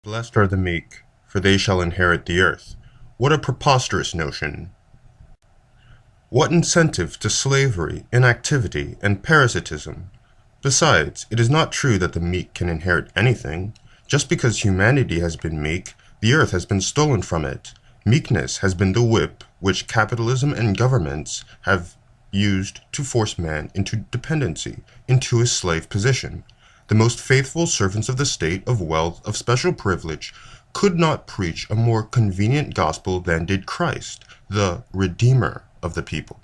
Blessed are the meek, for they shall inherit the earth. What a preposterous notion! What incentive to slavery, inactivity, and parasitism? Besides, it is not true that the meek can inherit anything. Just because humanity has been meek, the earth has been stolen from it. Meekness has been the whip which capitalism and governments have used to force man into dependency, into his slave position. The most faithful servants of the state, of wealth, of special privilege, could not preach a more convenient gospel than did Christ, the Redeemer of the people.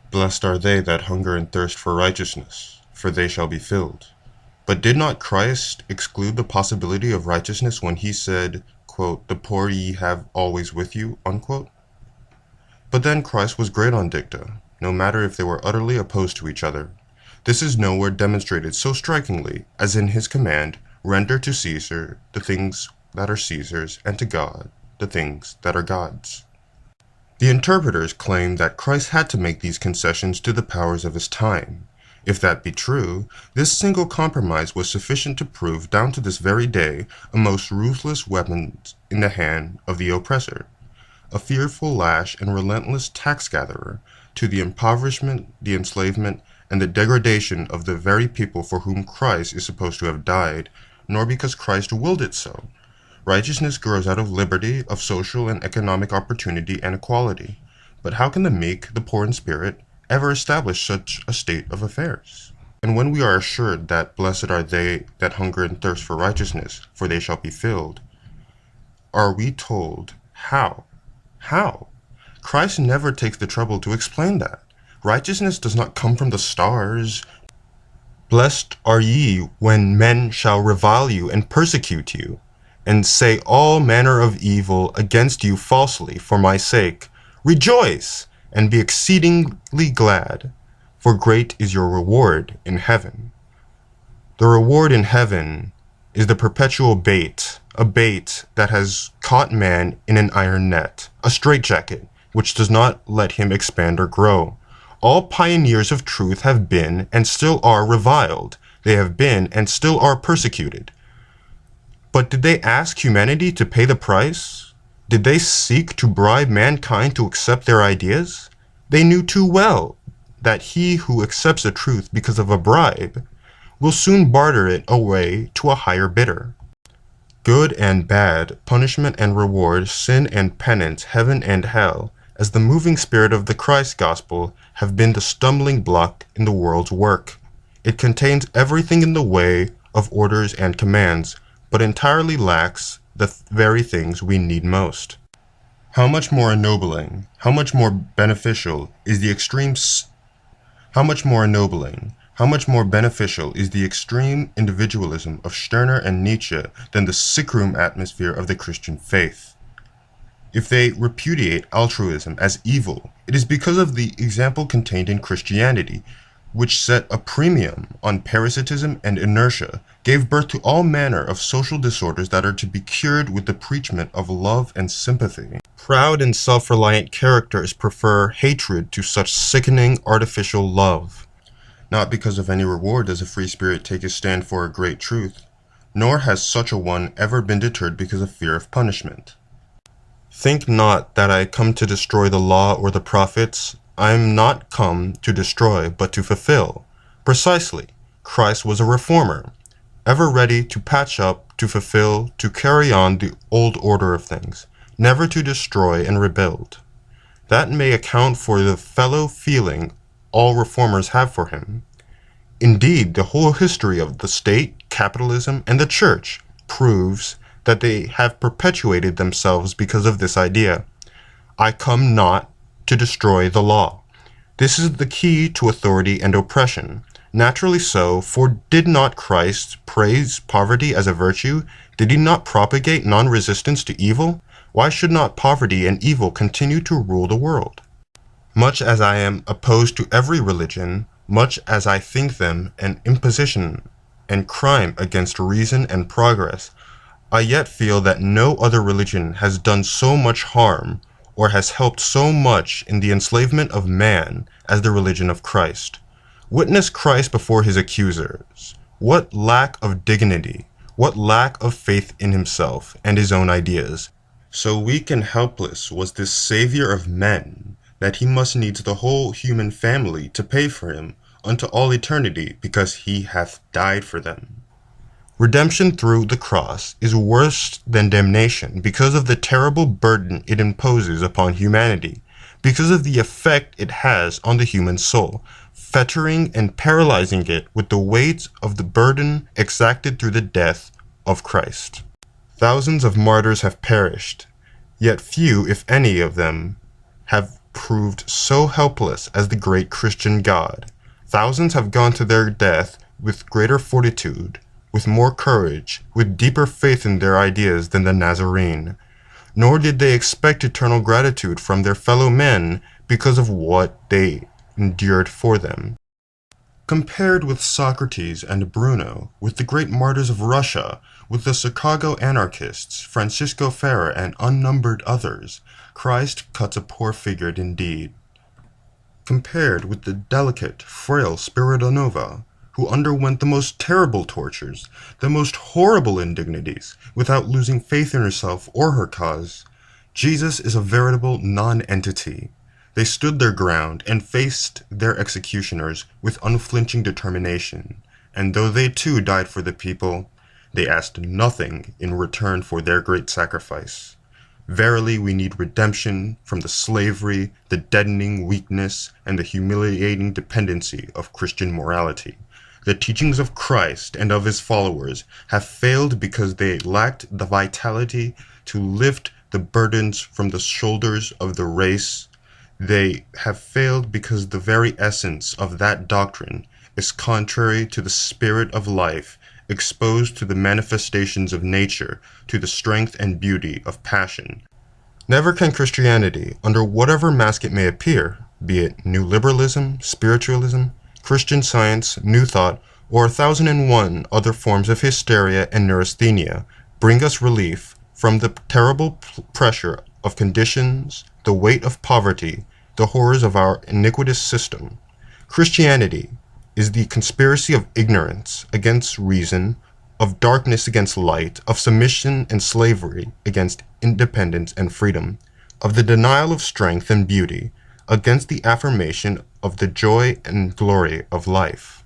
Blessed are they that hunger and thirst for righteousness, for they shall be filled. But did not Christ exclude the possibility of righteousness when he said, quote, "The poor ye have always with you," unquote? But then Christ was great on dicta, no matter if they were utterly opposed to each other. This is nowhere demonstrated so strikingly as in his command, "Render to Caesar the things that are Caesar's, and to God the things that are God's." The interpreters claim that Christ had to make these concessions to the powers of his time. If that be true, this single compromise was sufficient to prove down to this very day a most ruthless weapon in the hand of the oppressor, a fearful lash and relentless tax-gatherer to the impoverishment, the enslavement, and the degradation of the very people for whom Christ is supposed to have died, nor because Christ willed it so. Righteousness grows out of liberty, of social and economic opportunity and equality. But how can the meek, the poor in spirit, ever establish such a state of affairs? And when we are assured that blessed are they that hunger and thirst for righteousness, for they shall be filled, are we told how? How? Christ never takes the trouble to explain that. Righteousness does not come from the stars. Blessed are ye when men shall revile you and persecute you, and say all manner of evil against you falsely for my sake. Rejoice, and be exceedingly glad, for great is your reward in heaven. The reward in heaven is the perpetual bait, a bait that has caught man in an iron net, a straitjacket, which does not let him expand or grow. All pioneers of truth have been and still are reviled. They have been and still are persecuted. But did they ask humanity to pay the price? Did they seek to bribe mankind to accept their ideas? They knew too well that he who accepts the truth because of a bribe will soon barter it away to a higher bidder. Good and bad, punishment and reward, sin and penance, heaven and hell, as the moving spirit of the Christ gospel, have been the stumbling block in the world's work. It contains everything in the way of orders and commands, but entirely lacks the very things we need most. How much more ennobling, how much more beneficial is the extreme individualism of Stirner and Nietzsche than the sickroom atmosphere of the Christian faith. If they repudiate altruism as evil, it is because of the example contained in Christianity, which set a premium on parasitism and inertia, gave birth to all manner of social disorders that are to be cured with the preachment of love and sympathy. Proud and self-reliant characters prefer hatred to such sickening artificial love. Not because of any reward does a free spirit take his stand for a great truth, nor has such a one ever been deterred because of fear of punishment. Think not that I come to destroy the law or the prophets. I am not come to destroy, but to fulfill. Precisely, Christ was a reformer, ever ready to patch up, to fulfill, to carry on the old order of things, never to destroy and rebuild. That may account for the fellow feeling all reformers have for him. Indeed, the whole history of the state, capitalism, and the church proves that they have perpetuated themselves because of this idea. I come not to destroy the law. This is the key to authority and oppression. Naturally so, for did not Christ praise poverty as a virtue? Did he not propagate non-resistance to evil? Why should not poverty and evil continue to rule the world? Much as I am opposed to every religion, much as I think them an imposition and crime against reason and progress, I yet feel that no other religion has done so much harm or has helped so much in the enslavement of man as the religion of Christ. Witness Christ before his accusers. What lack of dignity, What lack of faith in himself and his own ideas. So weak and helpless was this Savior of men, that he must needs the whole human family to pay for him unto all eternity, because he hath died for them. Redemption through the cross is worse than damnation because of the terrible burden it imposes upon humanity, because of the effect it has on the human soul, fettering and paralyzing it with the weight of the burden exacted through the death of Christ. Thousands of martyrs have perished, yet few, if any of them, have proved so helpless as the great Christian God. Thousands have gone to their death with greater fortitude, with more courage, with deeper faith in their ideas than the Nazarene. Nor did they expect eternal gratitude from their fellow men because of what they endured for them. Compared with Socrates and Bruno, with the great martyrs of Russia, with the Chicago anarchists, Francisco Ferrer, and unnumbered others, Christ cuts a poor figure indeed. Compared with the delicate, frail Spiridonova, who underwent the most terrible tortures, the most horrible indignities, without losing faith in herself or her cause, Jesus is a veritable non-entity. They stood their ground and faced their executioners with unflinching determination, and though they too died for the people, they asked nothing in return for their great sacrifice. Verily, we need redemption from the slavery, the deadening weakness, and the humiliating dependency of Christian morality. The teachings of Christ and of his followers have failed because they lacked the vitality to lift the burdens from the shoulders of the race. They have failed because the very essence of that doctrine is contrary to the spirit of life, exposed to the manifestations of nature, to the strength and beauty of passion. Never can Christianity, under whatever mask it may appear, be it New Liberalism, Spiritualism, Christian Science, New Thought, or 1,001 other forms of hysteria and neurasthenia, bring us relief from the terrible pressure of conditions, the weight of poverty, the horrors of our iniquitous system. Christianity is the conspiracy of ignorance against reason, of darkness against light, of submission and slavery against independence and freedom, of the denial of strength and beauty against the affirmation of the joy and glory of life.